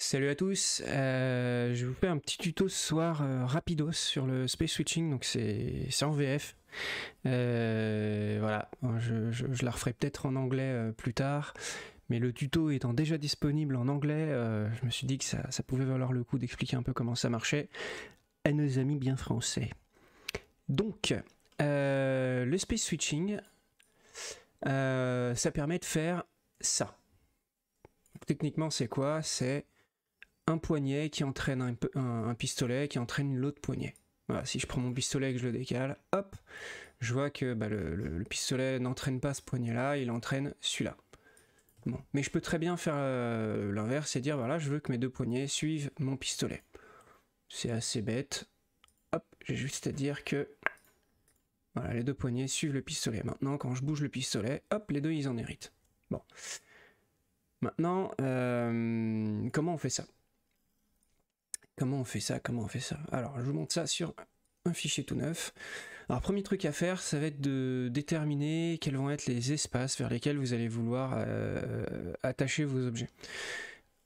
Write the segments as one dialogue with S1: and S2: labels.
S1: Salut à tous, je vous fais un petit tuto ce soir rapidos sur le space switching, donc c'est en VF. Voilà, je la referai peut-être en anglais plus tard, mais le tuto étant déjà disponible en anglais, je me suis dit que ça pouvait valoir le coup d'expliquer un peu comment ça marchait à nos amis bien français. Donc, le space switching, ça permet de faire ça. Techniquement, c'est quoi? C'est un poignet qui entraîne un pistolet qui entraîne l'autre poignet. Voilà, si je prends mon pistolet et que je le décale, hop, je vois que le pistolet n'entraîne pas ce poignet-là, il entraîne celui-là. Bon. Mais je peux très bien faire l'inverse et dire, voilà, je veux que mes deux poignets suivent mon pistolet. C'est assez bête. Hop, j'ai juste à dire que voilà, les deux poignets suivent le pistolet. Maintenant, quand je bouge le pistolet, hop, les deux, ils en héritent. Bon. Maintenant, comment on fait ça ? Comment on fait ça? Alors, je vous montre ça sur un fichier tout neuf. Alors, premier truc à faire, ça va être de déterminer quels vont être les espaces vers lesquels vous allez vouloir attacher vos objets.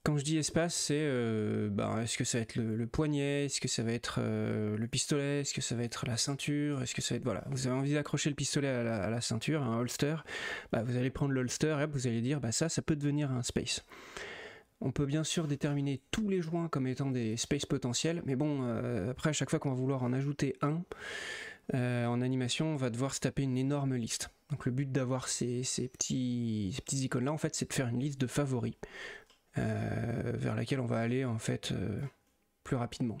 S1: Quand je dis espace, c'est est-ce que ça va être le poignet, est-ce que ça va être le pistolet, est-ce que ça va être la ceinture, est-ce que ça va être... Voilà, vous avez envie d'accrocher le pistolet à la ceinture, un holster, vous allez prendre le holster et vous allez dire, ça peut devenir un space. On peut bien sûr déterminer tous les joints comme étant des spaces potentiels, mais bon, après à chaque fois qu'on va vouloir en ajouter un, en animation, on va devoir se taper une énorme liste. Donc le but d'avoir ces petits icônes là, en fait, c'est de faire une liste de favoris, vers laquelle on va aller en fait plus rapidement.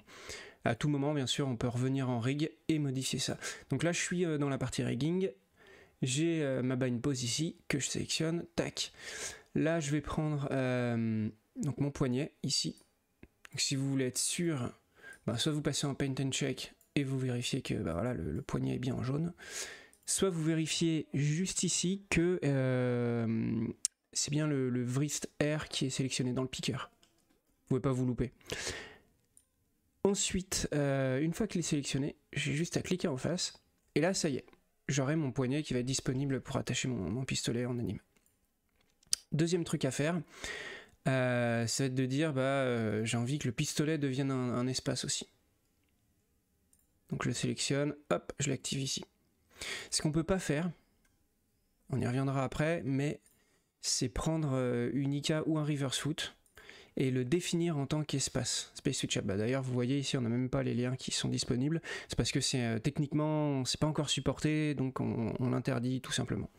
S1: À tout moment, bien sûr, on peut revenir en rig et modifier ça. Donc là, je suis dans la partie rigging, j'ai ma bind pose ici, que je sélectionne, tac. Là, je vais prendre donc mon poignet ici. Donc, si vous voulez être sûr, soit vous passez en paint and check et vous vérifiez que voilà, le poignet est bien en jaune, soit vous vérifiez juste ici que c'est bien le wrist R qui est sélectionné dans le picker. Vous pouvez pas vous louper. Ensuite, une fois qu'il est sélectionné, j'ai juste à cliquer en face et là, ça y est, j'aurai mon poignet qui va être disponible pour attacher mon pistolet en anime. Deuxième truc à faire, ça va être de dire j'ai envie que le pistolet devienne un espace aussi. Donc je le sélectionne, hop, je l'active ici. Ce qu'on peut pas faire, on y reviendra après, mais c'est prendre une IK ou un reverse foot et le définir en tant qu'espace, space switch. D'ailleurs, vous voyez ici, on n'a même pas les liens qui sont disponibles. C'est parce que c'est techniquement, c'est pas encore supporté, donc on l'interdit tout simplement.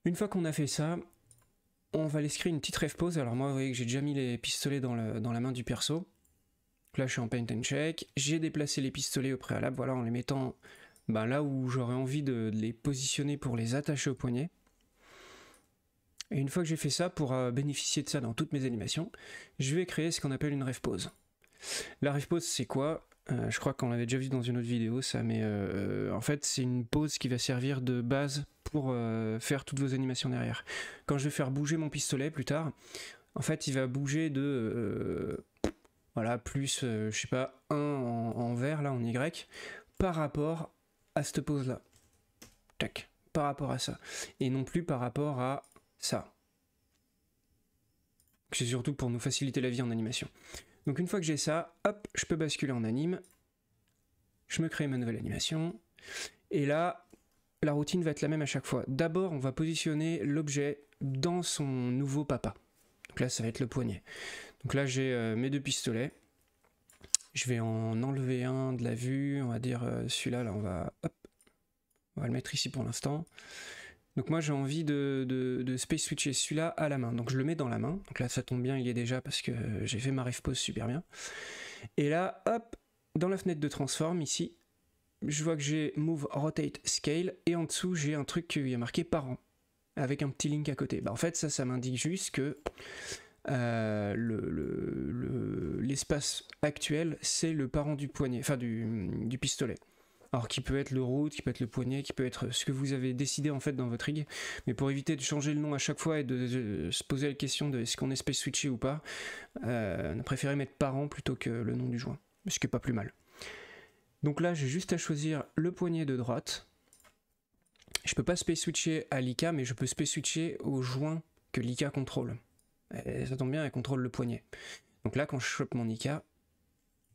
S1: Une fois qu'on a fait ça, on va laisser créer une petite ref pause. Alors moi, vous voyez que j'ai déjà mis les pistolets dans la main du perso. Donc là, je suis en paint and check. J'ai déplacé les pistolets au préalable, voilà, en les mettant là où j'aurais envie de les positionner pour les attacher au poignet. Et une fois que j'ai fait ça, pour bénéficier de ça dans toutes mes animations, je vais créer ce qu'on appelle une ref pause. La ref pause, c'est quoi ? Je crois qu'on l'avait déjà vu dans une autre vidéo, ça, mais en fait, c'est une pause qui va servir de base pour faire toutes vos animations derrière. Quand je vais faire bouger mon pistolet plus tard, en fait, il va bouger de voilà, plus, je sais pas, 1 en vert, là, en Y, par rapport à cette pause-là. Tac, par rapport à ça. Et non plus par rapport à ça. C'est surtout pour nous faciliter la vie en animation. Donc une fois que j'ai ça, hop, je peux basculer en anime. Je me crée ma nouvelle animation. Et là, la routine va être la même à chaque fois. D'abord, on va positionner l'objet dans son nouveau papa. Donc là, ça va être le poignet. Donc là, j'ai mes deux pistolets. Je vais en enlever un de la vue. On va dire celui-là, là, on va le mettre ici pour l'instant. Donc moi j'ai envie de space switcher celui-là à la main. Donc je le mets dans la main. Donc là ça tombe bien, il y est déjà parce que j'ai fait ma ref pose super bien. Et là, hop, dans la fenêtre de transform ici, je vois que j'ai Move, Rotate, Scale. Et en dessous j'ai un truc qui est marqué parent. Avec un petit link à côté. En fait ça m'indique juste que l'espace actuel c'est le parent du poignet, enfin du pistolet. Alors qui peut être le root, qui peut être le poignet, qui peut être ce que vous avez décidé en fait dans votre rig. Mais pour éviter de changer le nom à chaque fois et de se poser la question de est-ce qu'on est space switché ou pas, on a préféré mettre parent plutôt que le nom du joint. Ce qui est pas plus mal. Donc là j'ai juste à choisir le poignet de droite. Je peux pas space switcher à l'IK, mais je peux space switcher au joint que l'IK contrôle. Et ça tombe bien, elle contrôle le poignet. Donc là, quand je chope mon Ika,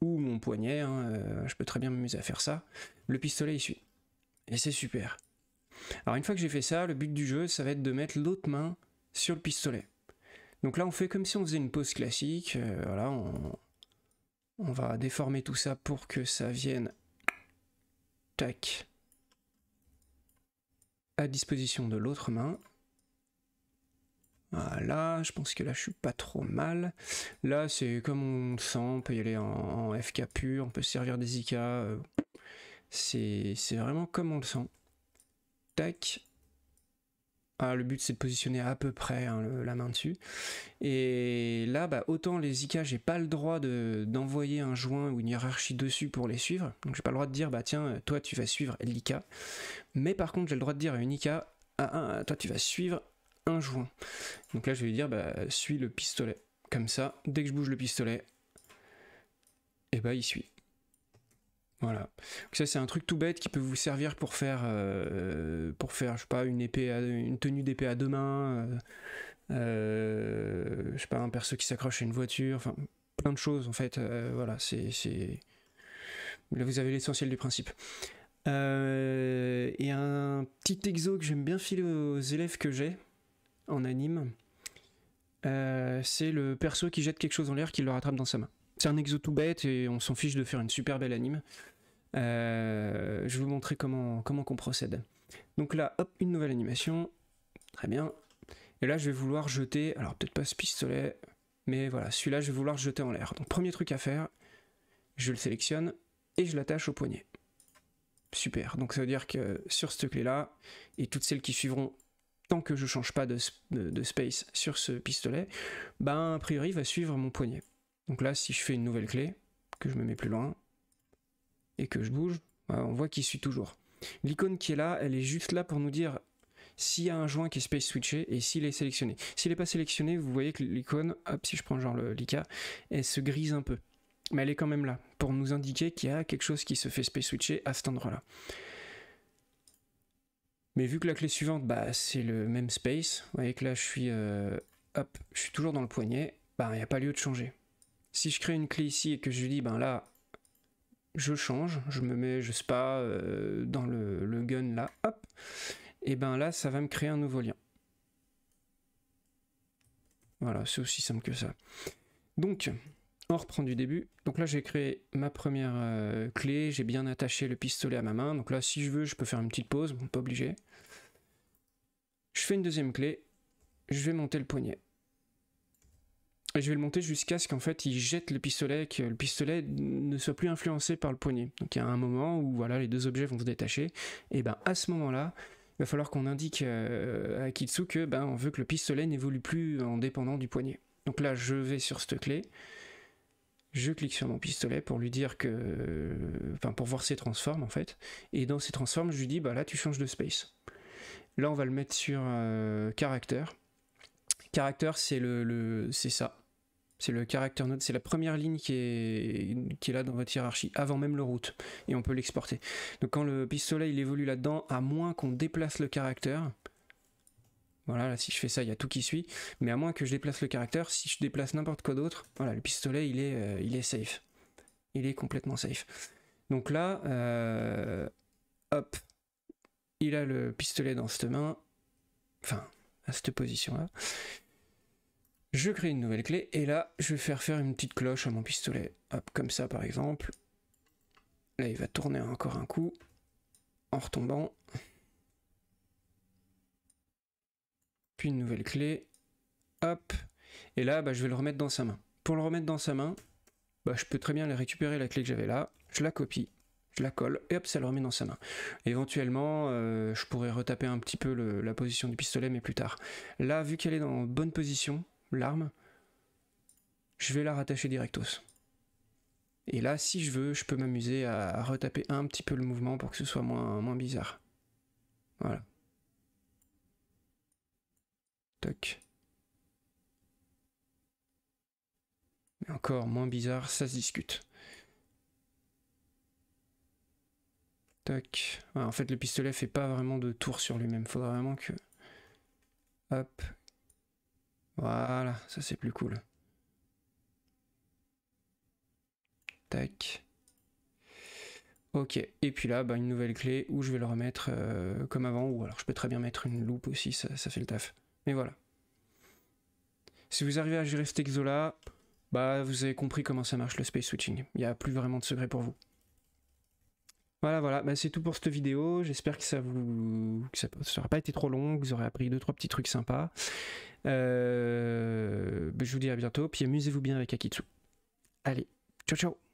S1: ou mon poignet, hein, je peux très bien m'amuser à faire ça, le pistolet il suit. Et c'est super. Alors une fois que j'ai fait ça, le but du jeu, ça va être de mettre l'autre main sur le pistolet. Donc là, on fait comme si on faisait une pause classique. Voilà, on va déformer tout ça pour que ça vienne, tac, à disposition de l'autre main. Voilà, je pense que là je suis pas trop mal. Là c'est comme on le sent, on peut y aller en FK pur, on peut se servir des IK. C'est vraiment comme on le sent. Tac. Ah, le but c'est de positionner à peu près hein, la main dessus. Et là, bah, autant les IK, j'ai pas le droit d'envoyer un joint ou une hiérarchie dessus pour les suivre. Donc j'ai pas le droit de dire, bah tiens, toi tu vas suivre l'IK. Mais par contre, j'ai le droit de dire à une IK, toi tu vas suivre un joint. Donc là, je vais lui dire, bah, suis le pistolet. Comme ça, dès que je bouge le pistolet, et bah, il suit. Voilà. Donc ça, c'est un truc tout bête qui peut vous servir pour faire, je sais pas, une tenue d'épée à deux mains, je sais pas, un perso qui s'accroche à une voiture, enfin, plein de choses, en fait. Voilà, là, vous avez l'essentiel du principe. Et un petit exo que j'aime bien filer aux élèves que j'ai en anime, c'est le perso qui jette quelque chose en l'air qui le rattrape dans sa main. C'est un exo tout bête et on s'en fiche de faire une super belle anime. Je vais vous montrer comment qu'on procède. Donc là, hop, une nouvelle animation. Très bien. Et là, je vais vouloir jeter, alors peut-être pas ce pistolet, mais voilà, celui-là, je vais vouloir jeter en l'air. Donc premier truc à faire, je le sélectionne et je l'attache au poignet. Super. Donc ça veut dire que sur cette clé-là, et toutes celles qui suivront, tant que je change pas de space sur ce pistolet, ben a priori il va suivre mon poignet. Donc là, si je fais une nouvelle clé, que je me mets plus loin, et que je bouge, on voit qu'il suit toujours. L'icône qui est là, elle est juste là pour nous dire s'il y a un joint qui est space switché et s'il est sélectionné. S'il n'est pas sélectionné, vous voyez que l'icône, hop, si je prends genre l'IK, elle se grise un peu. Mais elle est quand même là, pour nous indiquer qu'il y a quelque chose qui se fait space switcher à cet endroit-là. Mais vu que la clé suivante, bah, c'est le même space, vous voyez que là je suis, hop, je suis toujours dans le poignet, bah, il n'y a pas lieu de changer. Si je crée une clé ici et que je dis, ben là, je change, je me mets, je sais pas, dans le gun là, hop, et ben là, ça va me créer un nouveau lien. Voilà, c'est aussi simple que ça. Donc, on reprend du début. Donc là, j'ai créé ma première clé, j'ai bien attaché le pistolet à ma main. Donc là, si je veux, je peux faire une petite pause, bon, pas obligé. Je fais une deuxième clé, je vais monter le poignet. Et je vais le monter jusqu'à ce qu'en fait il jette le pistolet, que le pistolet ne soit plus influencé par le poignet. Donc il y a un moment où voilà, les deux objets vont se détacher, et ben à ce moment-là, il va falloir qu'on indique à Kitsu que ben, on veut que le pistolet n'évolue plus en dépendant du poignet. Donc là je vais sur cette clé, je clique sur mon pistolet pour lui dire que, enfin pour voir ses transformes en fait, et dans ses transformes je lui dis bah là tu changes de space. Là on va le mettre sur caractère. Caractère c'est c'est ça. C'est le character node, c'est la première ligne qui est là dans votre hiérarchie, avant même le route, et on peut l'exporter. Donc quand le pistolet il évolue là-dedans, à moins qu'on déplace le caractère, voilà, là si je fais ça, il y a tout qui suit, mais à moins que je déplace le caractère, si je déplace n'importe quoi d'autre, voilà, le pistolet il est safe. Il est complètement safe. Donc là, hop, il a le pistolet dans cette main, enfin, à cette position-là. Je crée une nouvelle clé et là je vais faire une petite cloche à mon pistolet, hop, comme ça par exemple. Là il va tourner encore un coup en retombant. Puis une nouvelle clé, hop, et là bah, je vais le remettre dans sa main. Pour le remettre dans sa main, bah, je peux très bien récupérer la clé que j'avais là, je la copie, je la colle et hop ça le remet dans sa main. Éventuellement je pourrais retaper un petit peu la position du pistolet mais plus tard. Là vu qu'elle est dans bonne position, l'arme, je vais la rattacher directos. Et là, si je veux, je peux m'amuser à retaper un petit peu le mouvement pour que ce soit moins bizarre. Voilà. Toc. Mais encore moins bizarre, ça se discute. Toc. Ouais, en fait, le pistolet fait pas vraiment de tour sur lui-même. Faudra vraiment que... Hop. Voilà, ça c'est plus cool. Tac. Ok, et puis là, bah, une nouvelle clé où je vais le remettre comme avant, ou alors je peux très bien mettre une loupe aussi, ça fait le taf. Mais voilà. Si vous arrivez à gérer cet exo là, bah vous avez compris comment ça marche le space switching. Il n'y a plus vraiment de secret pour vous. Voilà, bah, c'est tout pour cette vidéo. J'espère que ça n'aura pas été trop long, que vous aurez appris 2-3 petits trucs sympas. Bah, je vous dis à bientôt, puis amusez-vous bien avec Akitsu. Allez, ciao ciao.